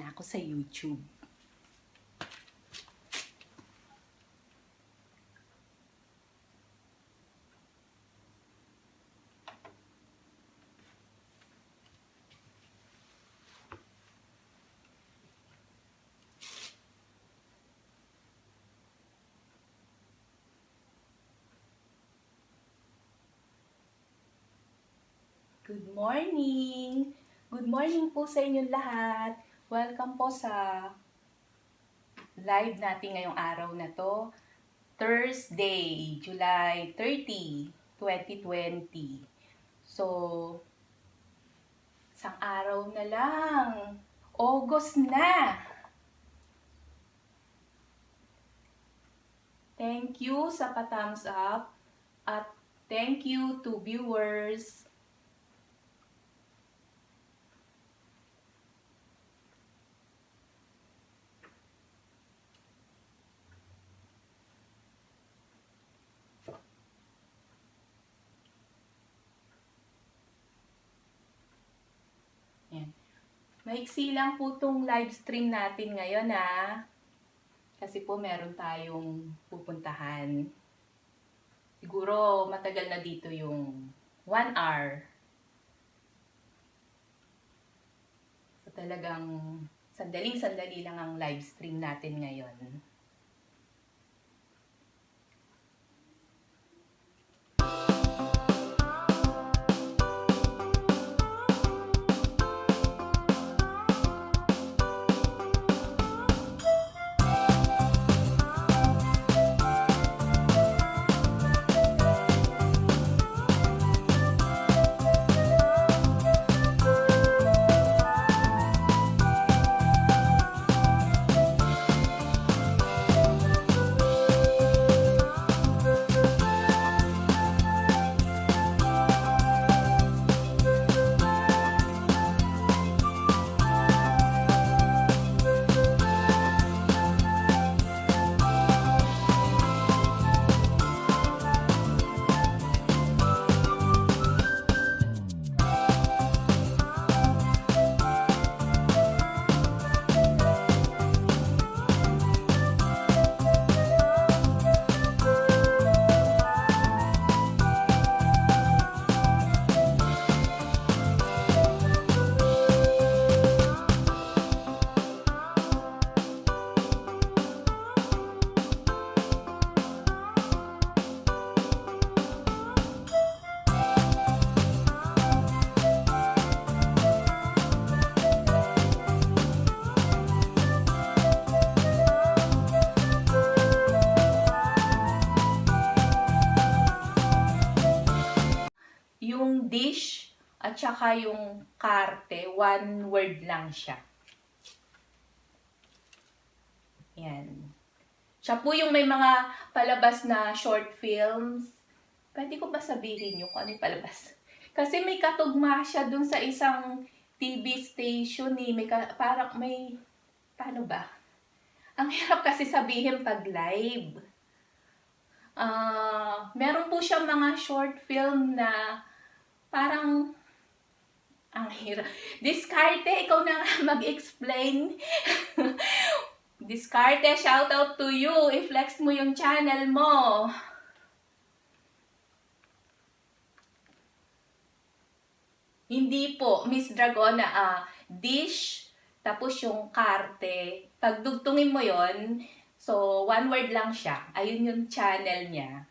na ako sa YouTube. Good morning! Good morning po sa inyong lahat. Welcome po sa live natin ngayong araw na to. Thursday, July 30, 2020. So, isang araw na lang. August na! Thank you sa pa-thumbs up at thank you to viewers. Yan. Maiksi lang po itong live stream natin ngayon kasi po meron tayong pupuntahan. Siguro matagal na dito yung 1 hour. So talagang sandaling-sandali lang ang live stream natin ngayon. Yung dish at saka yung karte, one word lang siya. Yan. Siya po yung may mga palabas na short films. Pwede ko ba sabihin nyo kung ano yung palabas? Kasi may katugma siya dun sa isang TV station parang may, paano ba? Ang hirap kasi sabihin pag live. Meron po siyang mga short film na parang ang hirap. Diskarte, ikaw na nga mag-explain. Diskarte, shout out to you. I-flex mo yung channel mo. Hindi po, Miss Dragona, dish, tapos yung karte. Pagdugtungin mo yon, so one word lang siya. Ayun yung channel niya.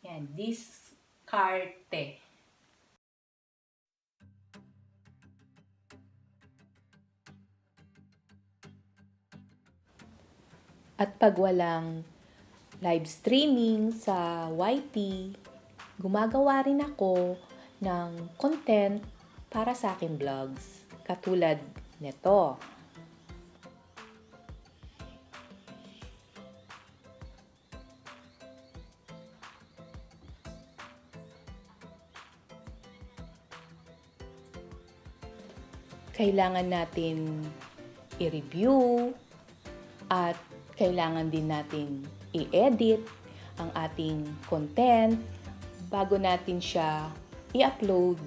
Yan, diskarte. At pag walang live streaming sa YT, gumagawa rin ako ng content para sa aking vlogs. Katulad nito. Kailangan natin i-review at kailangan din natin i-edit ang ating content bago natin siya i-upload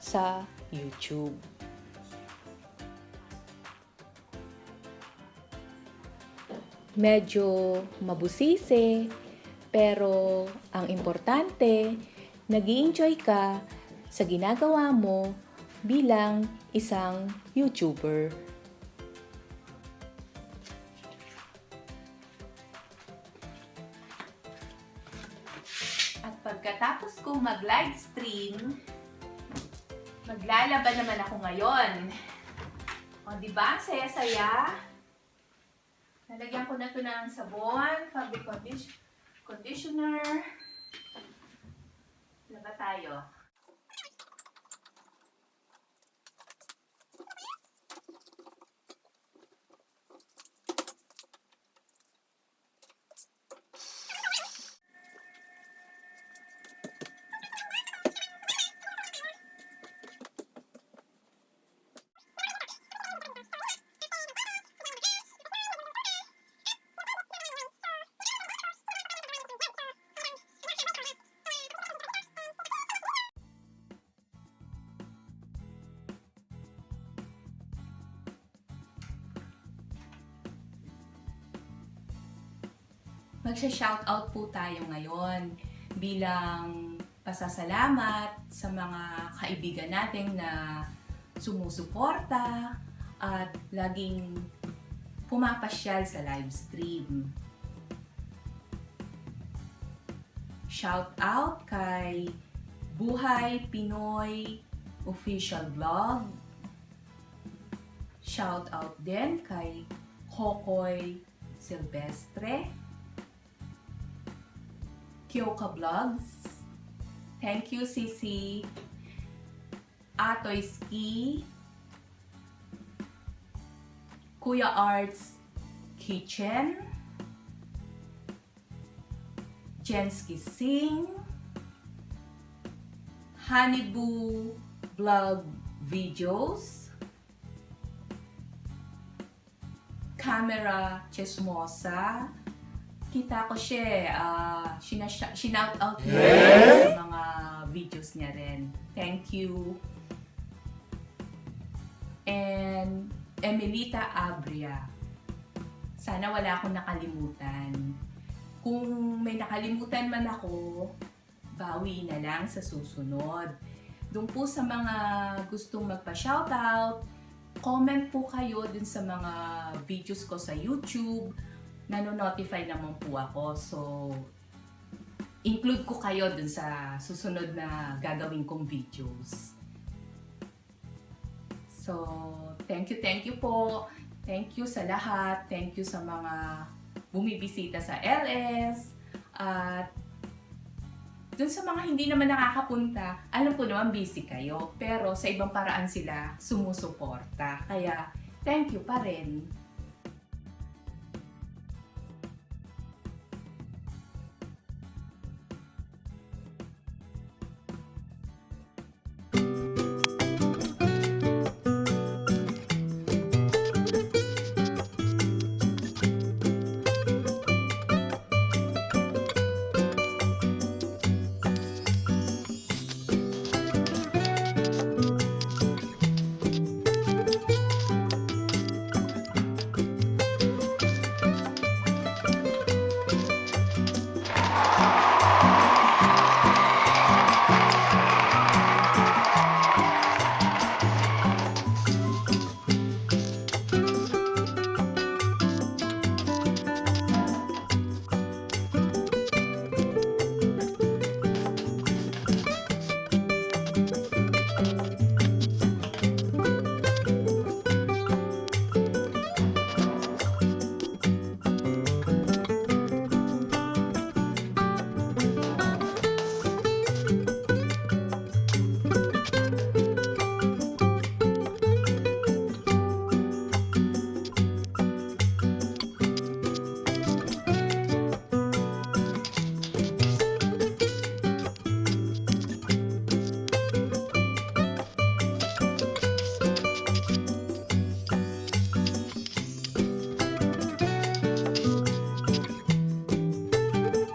sa YouTube. Medyo mabusisi, pero ang importante, nag-i-enjoy ka sa ginagawa mo bilang isang YouTuber. At pagkatapos kong mag-live stream, maglalaban naman ako ngayon. O, diba? Saya-saya. Nalagyan ko na ito ng sabon, fabric conditioner. Laba tayo. Magsha-shoutout po tayo ngayon bilang pasasalamat sa mga kaibigan natin na sumusuporta at laging pumapasyal sa live stream. Shoutout kay Buhay Pinoy Official Vlog. Shoutout din kay Kokoy Silvestre. Kyoka Vlogs. Thank you, Sisi. Atoy Ski. Kuya Arts Kitchen. Jenski Sing. Honeyboo Vlog Videos. Camera Chismosa. Kita ko siya, shinout out niya sa mga videos niya rin. Thank you. And Emilita Abria. Sana wala akong nakalimutan. Kung may nakalimutan man ako, bawi na lang sa susunod. Doon po sa mga gustong magpa-shoutout, comment po kayo dun sa mga videos ko sa YouTube. Nano-notify naman po ako. So, include ko kayo dun sa susunod na gagawin kong videos. So, thank you po. Thank you sa lahat. Thank you sa mga bumibisita sa LS. At dun sa mga hindi naman nakakapunta, alam ko naman busy kayo. Pero sa ibang paraan sila sumusuporta. Kaya, thank you pa rin.